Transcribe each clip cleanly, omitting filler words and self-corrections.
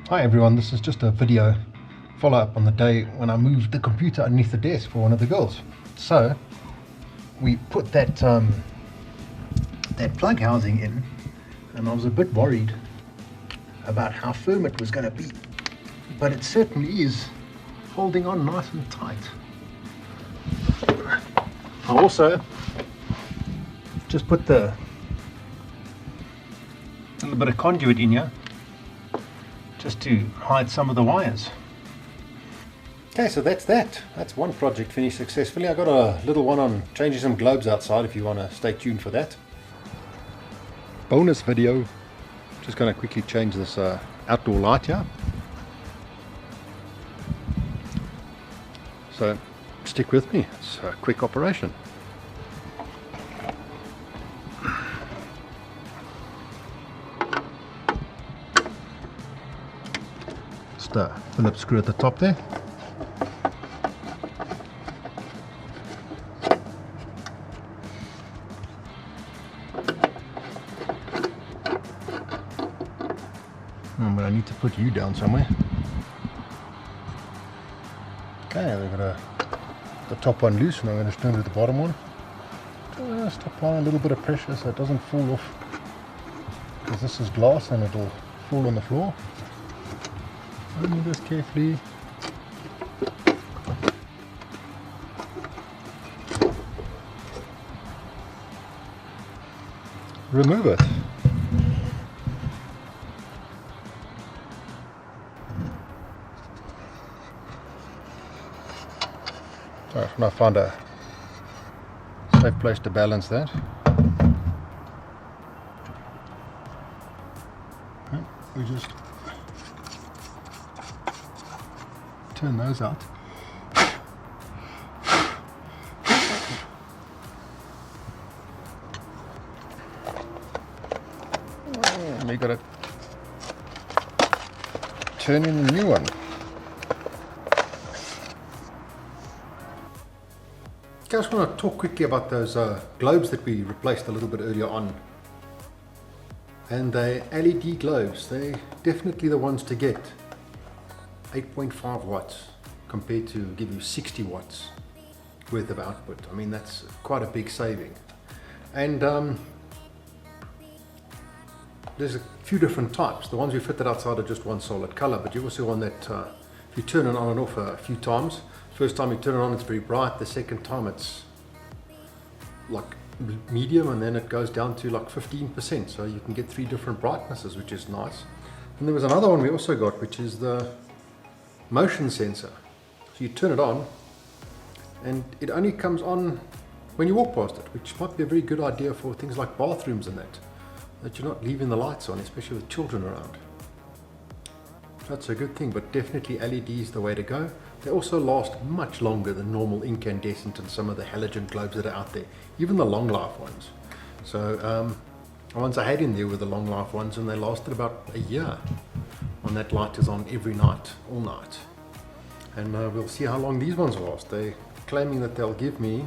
Hi everyone, this is just a video follow-up on the day when I moved the computer underneath the desk for one of the girls. So we put that plug housing in, and I was a bit worried about how firm it was going to be, but it certainly is holding on nice and tight. I also just put a little bit of conduit in here just to hide some of the wires. Okay, so that's one project finished successfully. I got a little one on changing some globes outside if you want to stay tuned for that. Bonus video, just going to quickly change this outdoor light here. So stick with me, it's a quick operation. Just a Phillips screw at the top there. But I need to put you down somewhere. Okay, we've got the top one loose, and I'm going to turn to the bottom one. Just apply a little bit of pressure so it doesn't fall off, because this is glass and it'll fall on the floor. And just carefully remove it. So now I found a safe place to balance that. We just turn those out. And we got to turn in the new one. I just want to talk quickly about those globes that we replaced a little bit earlier on. And the LED globes, they're definitely the ones to get. 8.5 watts compared to give you 60 watts worth of output. I mean, that's quite a big saving. And there's a few different types. The ones we fitted outside are just one solid color, but you also want that if you turn it on and off a few times, first time you turn it on it's very bright, the second time it's like medium, and then it goes down to like 15%, so you can get 3 different brightnesses, which is nice. And there was another one we also got, which is the motion sensor. So you turn it on and it only comes on when you walk past it, which might be a very good idea for things like bathrooms and that you're not leaving the lights on, especially with children around. That's a good thing, but definitely LED is the way to go. They also last much longer than normal incandescent and some of the halogen globes that are out there, even the long life ones. So the ones I had in there were the long life ones, and they lasted about a year. And that light is on every night, all night. And we'll see how long these ones last. They're claiming that they'll give me,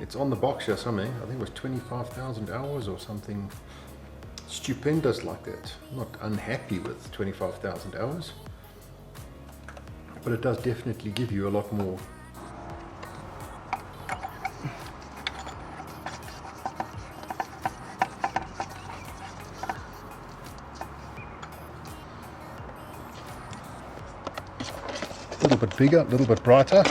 it's on the box here something, I think it was 25,000 hours or something stupendous like that. I'm not unhappy with 25,000 hours, but it does definitely give you a lot more. A little bit bigger, a little bit brighter.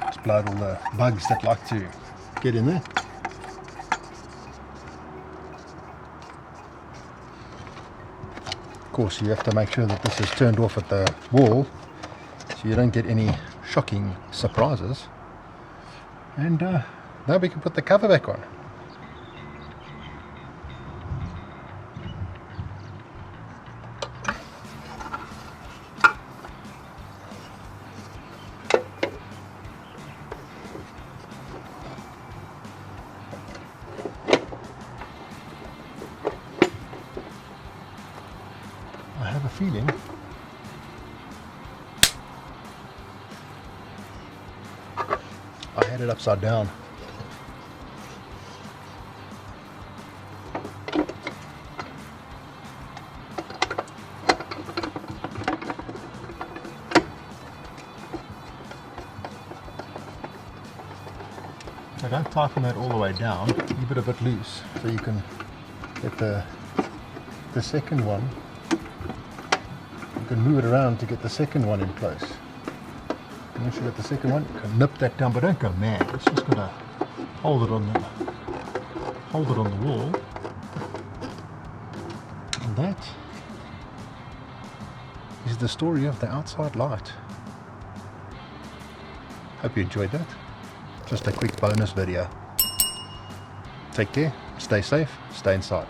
Just blow out all the bugs that like to get in there. Of course, you have to make sure that this is turned off at the wall so you don't get any shocking surprises. And now we can put the cover back on. feeling. I had it upside down. So don't tighten that all the way down, leave it a bit loose so you can get the second one. You can move it around to get the second one in place. And once you get the second one, you can nip that down, but don't go mad. It's just gonna hold it on the wall. And that is the story of the outside light. Hope you enjoyed that. Just a quick bonus video. Take care, stay safe, stay inside.